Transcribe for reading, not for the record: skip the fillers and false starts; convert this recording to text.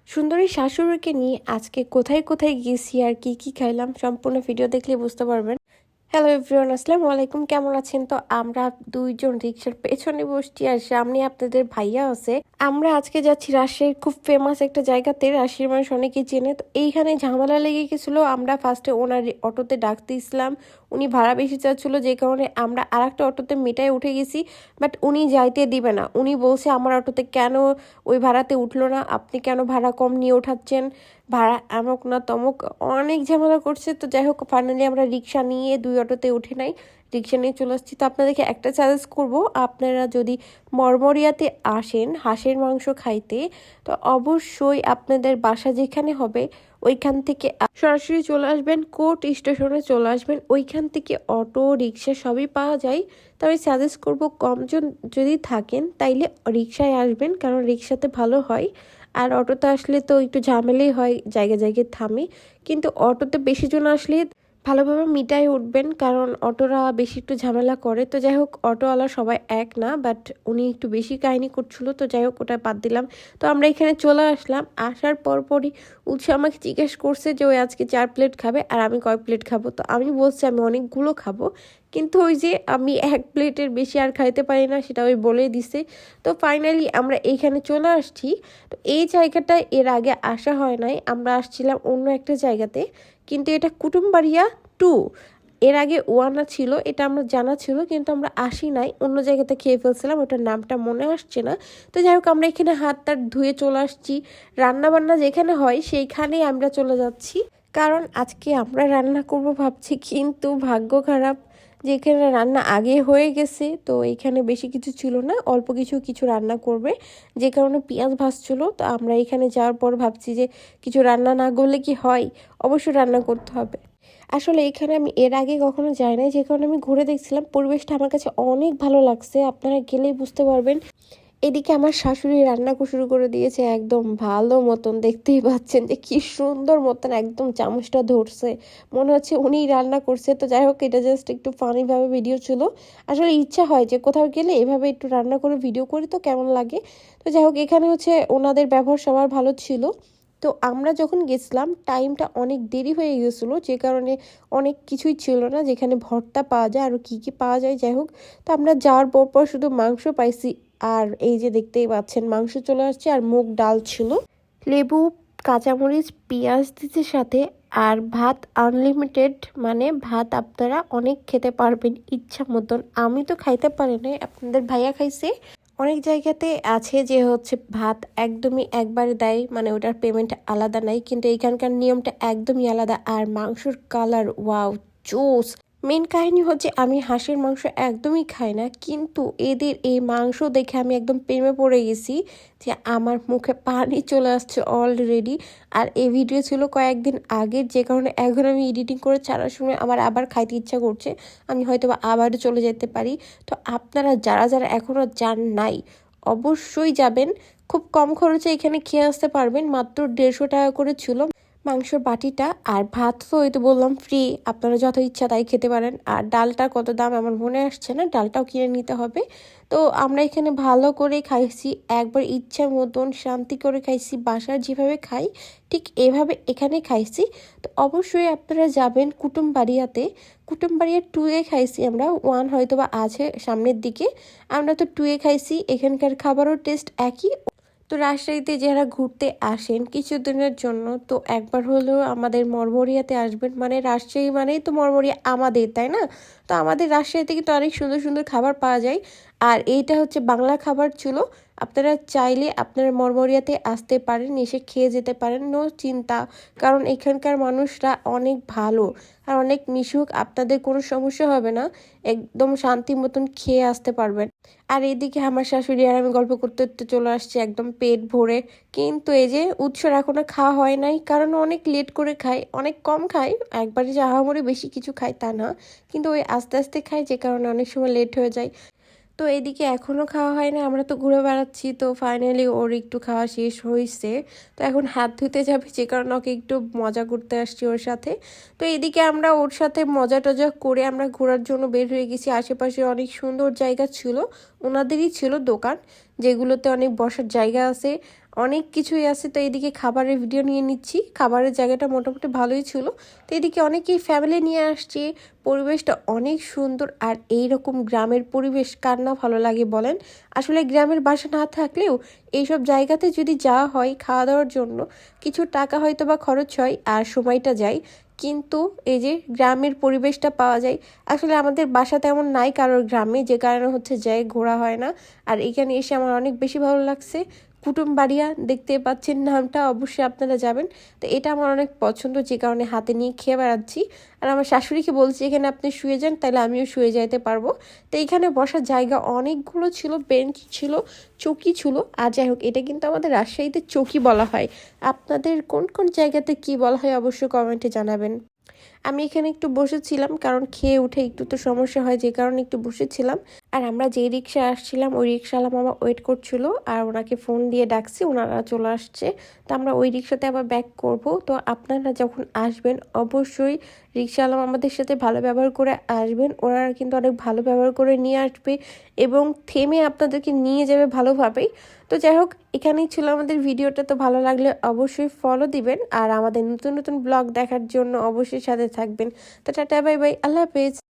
সুন্দরী শাশুড়িকে নিয়ে আজকে কোথায় কোথায় গেছি আর কি কি খাইলাম সম্পূর্ণ ভিডিও দেখলে বুঝতে পারবেন। হ্যালো এভরিওয়ান, আসসালামু আলাইকুম। কেমন আছেন? তো আমরা দুইজন রিক্সার পেছনে বসছি আর সামনে আপনাদের ভাইয়া আছে। আমরা আজকে যাচ্ছি রাজশাহীর খুব ফেমাস একটা জায়গাতে। রাজশাহীর মানুষ অনেকেই চেনে। তো এইখানে ঝামেলা লেগে গেছিল। আমরা ফার্স্টে ওনার অটোতে ডাকতে ইসলাম, উনি ভাড়া বেশি চাচ্ছিল, যে কারণে আমরা আরেকটা অটোতে মেটায় উঠে গেছি। বাট উনি যাইতে দিবে না। উনি বলছে আমার অটোতে কেন ওই ভাড়াতে উঠলো না, আপনি কেন ভাড়া কম নিয়ে ওঠাচ্ছেন, ভাড়া আমক না তমক, অনেক ঝামেলা করছে। তো যাই হোক, ফাইনালি আমরা রিক্সা নিয়ে দুই অটোতে উঠে নাই, রিক্সা নিয়ে চলে আসছি। তো আপনাদেরকে একটা সাজেস্ট করব, আপনারা যদি মরমরিয়াতে আসেন হাঁসের মাংস খাইতে, তো অবশ্যই আপনাদের বাসা যেখানে হবে ওইখান থেকে সরাসরি চলে আসবেন, কোর্ট স্টেশনে চলে আসবেন। ওইখান থেকে অটো রিক্সা সবই পাওয়া যায়। তো আমি সাজেস্ট করবো কমজন যদি থাকেন তাইলে রিক্সায় আসবেন, কারণ রিক্সাতে ভালো হয়। আর অটোতে আসলে তো একটু ঝামেলাই হয়, জায়গায় জায়গায় থামে। কিন্তু অটোতে বেশি জন আসলে ভালোভাবে মিটায় উঠবেন, কারণ অটোরা বেশি একটু ঝামেলা করে। তো যাই হোক, অটোওয়ালা সবাই এক না, বাট উনি একটু বেশি কাহিনী করছিল। তো যাই হোক, ওটা বাদ দিলাম। তো আমরা এখানে চলে আসলাম। আসার পরপরই উৎসাহ আমাকে জিজ্ঞেস করছে যে ওই আজকে 4 প্লেট খাবে আর আমি কয় প্লেট খাবো। তো আমি বলছি আমি অনেকগুলো খাবো, কিন্তু ওই যে আমি 1 প্লেটের বেশি আর খাইতে পারি না, সেটা ওই বলেই দিছে। তো ফাইনালি আমরা এইখানে চলে আসছি। তো এই জায়গাটায় এর আগে আসা হয় নাই, আমরা আসছিলাম অন্য একটা জায়গাতে, কিন্তু এটা কুটুমবাড়িয়া 2। এর আগে ওয়ানা ছিল, এটা আমরা জানা ছিল, কিন্তু আমরা আসি নাই, অন্য জায়গাতে খেয়ে ফেলছিলাম, ওটার নামটা মনে আসছে না। তো যাই হোক, আমরা এখানে হাত টাত ধুয়ে চলে আসছি। রান্না বান্না যেখানে হয় সেইখানেই আমরা চলে যাচ্ছি, কারণ আজকে আমরা রান্না করব ভাবছি, কিন্তু ভাগ্য খারাপ, যেখানে রান্না আগে হয়ে গেছে। তো এখানে বেশি কিছু ছিল না, অল্প কিছু কিছু রান্না করবে, যে কারণে পেঁয়াজ ভাজছিল। তো আমরা এখানে যাওয়ার পর ভাবছি যে কিছু রান্না না করলে কি হয়, অবশ্যই রান্না করতে হবে। আসলে এখানে আমি এর আগে কখনো যাই নাই, যে কারণে আমি ঘুরে দেখছিলাম, পরিবেশটা আমার কাছে অনেক ভালো লাগছে, আপনারা গেলেই বুঝতে পারবেন। এদিকে আমার শাশুড়ি রান্না শুরু করে দিয়েছে একদম ভালো মতন, দেখতেই পাচ্ছেন যে কি সুন্দর মতন একদম চামচটা ধরছে, মনে হচ্ছে উনিই রান্না করছে। তো যাই হোক, এটা জাস্ট একটু ফানিভাবে ভিডিও ছিল। আসলে ইচ্ছা হয় যে কোথাও গেলে এভাবে একটু রান্না করে ভিডিও করি, তো কেমন লাগে। তো যাই হোক, এখানে হচ্ছে ওনাদের ব্যবহার সবার ভালো ছিল। তো আমরা যখন গেছিলাম টাইমটা অনেক দেরি হয়ে গেছিলো, যে কারণে অনেক কিছুই ছিল না, যেখানে ভর্তা পাওয়া যায় আরও কী কী পাওয়া যায়। যাই হোক, তো আমরা যাওয়ার পর শুধু মাংস পাইছি। আর এই যে দেখতেই পাচ্ছেন, মাংস চলে আসছে আর মুগ ডাল ছিল, লেবু, কাঁচামরিচ, পেঁয়াজ দিতে সাথে। আর ভাত আনলিমিটেড, মানে ভাত আপনারা অনেক খেতে পারবেন ইচ্ছা মতন। আমি তো খাইতে পারি নাই, আপনাদের ভাইয়া খাইছে। অনেক জায়গাতে আছে যে হচ্ছে ভাত একদমই একবারে দেয়, মানে ওটার পেমেন্ট আলাদা নাই, কিন্তু এইখানকার নিয়মটা একদমই আলাদা। আর মাংসর কালার ওয়াও, জোস। মেন কাহিনী হচ্ছে আমি হাঁসের মাংস একদমই খাই না, কিন্তু এদের এই মাংস দেখে আমি একদম প্রেমে পড়ে গেছি, যে আমার মুখে পানি চলে আসছে অলরেডি। আর এই ভিডিও ছিল কয়েকদিন আগের, যে কারণে এখন আমি এডিটিং করে ছাড়ার সময় আমার আবার খাইতে ইচ্ছা করছে, আমি হয়তো আবারও চলে যেতে পারি। তো আপনারা যারা যারা এখনও যান নাই, অবশ্যই যাবেন। খুব কম খরচে এখানে খেয়ে আসতে পারবেন, মাত্র 150 টাকা করে ছিল মাংসর বাটিটা। আর ভাত তো ওই তো বললাম ফ্রি, আপনারা যত ইচ্ছা তাই খেতে পারেন। আর ডালটার কত দাম আমার মনে আসছে না, ডালটাও কিনে নিতে হবে। তো আমরা এখানে ভালো করে খাইছি, একবার ইচ্ছা মতন শান্তি করে খাইছি, বাসার যেভাবে খাই ঠিক এভাবে এখানে খাইছি। তো অবশ্যই আপনারা যাবেন কুটুমবাড়িয়াতে। কুটুমবাড়িয়া 2-এ খাইছি আমরা, 1 হয়তো বা আছে সামনের দিকে, আমরা তো 2-এ খাইছি। এখানকার খাবারও টেস্ট একই। তো রাজশাহীতে যারা ঘুরতে আসেন কিছুদিনের জন্য, তো একবার হলেও আমাদের মরমরিয়াতে আসবেন। মানে রাজশাহী মানেই তো মরমরিয়া আমাদের, তাই না? তো আমাদের রাজশাহীতে কিন্তু অনেক সুন্দর সুন্দর খাবার পাওয়া যায়। আর এইটা হচ্ছে বাংলা খাবার ছিল। আপনারা চাইলে আপনারা মরমরিয়াতে আসতে পারেন, এসে খেয়ে যেতে পারেন, নো চিন্তা। কারণ এখানকার মানুষরা অনেক ভালো আর অনেক মিশুক, আপনাদের কোনো সমস্যা হবে না, একদম শান্তি মতন খেয়ে আসতে পারবেন। আর এদিকে আমার শাশুড়ি আর আমি গল্প করতে করতে চলে আসছি একদম পেট ভরে। কিন্তু এই যে উৎসর এখনো খাওয়া হয় নাই, কারণ অনেক লেট করে খাই, অনেক কম খাই, একবারে যে আহামরি বেশি কিছু খাই তা না, কিন্তু ওই আস্তে আস্তে খাই, যে কারণে অনেক সময় লেট হয়ে যায়। তো এদিকে এখনও খাওয়া হয় না, আমরা তো ঘুরে বেড়াচ্ছি। তো ফাইনালি ওর একটু খাওয়া শেষ হয়েছে, তো এখন হাত ধুতে যাবে, যে কারণে ওকে একটু মজা করতে আসছি ওর সাথে। তো এদিকে আমরা ওর সাথে মজা টজা করে আমরা ঘোরার জন্য বের হয়ে গেছি। আশেপাশে অনেক সুন্দর জায়গা ছিল, ওনাদেরই ছিল দোকান, যেগুলোতে অনেক বসার জায়গা আছে, অনেক কিছুই আছে। তো এদিকে খাবারের ভিডিও নিয়ে নিচ্ছি। খাবারের জায়গাটা মোটামুটি ভালোই ছিল। তো এদিকে অনেকেই ফ্যামিলি নিয়ে আসছে, পরিবেশটা অনেক সুন্দর। আর এইরকম গ্রামের পরিবেশ কার না ভালো লাগে বলেন। আসলে গ্রামের বাসা না থাকলেও এইসব জায়গাতে যদি যাওয়া হয় খাওয়া দাওয়ার জন্য, কিছু টাকা হয়তো বা খরচ হয় আর সময়টা যায়, কিন্তু এই যে গ্রামের পরিবেশটা পাওয়া যায়। আসলে আমাদের বাসা তেমন নাই কারোর গ্রামে, যে কারণে হচ্ছে যাই ঘোরা হয় না। আর এখানে এসে আমার অনেক বেশি ভালো লাগছে। কুটুমবাড়িয়া দেখতে পাচ্ছেন নামটা, অবশ্যই আপনারা যাবেন। তো এটা আমার অনেক পছন্দ, যে কারণে হাতে নিয়ে খেয়ে বেড়াচ্ছি। আর আমার শাশুড়িকে বলছি এখানে আপনি শুয়ে যান, তাহলে আমিও শুয়ে যাইতে পারবো। তো এইখানে বসার জায়গা অনেকগুলো ছিল, বেঞ্চ ছিল, চৌকি ছিল। আর যাই হোক, এটা কিন্তু আমাদের রাজশাহীতে চৌকি বলা হয়। আপনাদের কোন কোন জায়গাতে কি বলা হয় অবশ্যই কমেন্টে জানাবেন। আমি এখানে একটু বসেছিলাম, কারণ খেয়ে উঠে একটু তো সমস্যা হয়, যে কারণে একটু বসেছিলাম। আর আমরা যে রিক্সায় আসছিলাম ওই রিক্সাওয়ালা মামা ওয়েট করছিল, আর ওনাকে ফোন দিয়ে ডাকছি, ওনারা চলে আসছে। তো আমরা ওই রিক্সাতে আবার ব্যাক করব। তো আপনারা যখন আসবেন অবশ্যই রিক্সাওয়ালা মামাদের সাথে ভালো ব্যবহার করে আসবেন। ওনারা কিন্তু অনেক ভালো ব্যবহার করে নিয়ে আসবে এবং থেমে আপনাদেরকে নিয়ে যাবে ভালোভাবেই। তো যাই হোক, এখানেই ছিল আমাদের ভিডিওটা। তো ভালো লাগলে অবশ্যই ফলো দিবেন, আর আমাদের নতুন নতুন ব্লগ দেখার জন্য অবশ্যই সাথে থাকবেন। তো টাটা, বাই বাই, আল্লাহ হাফেজ।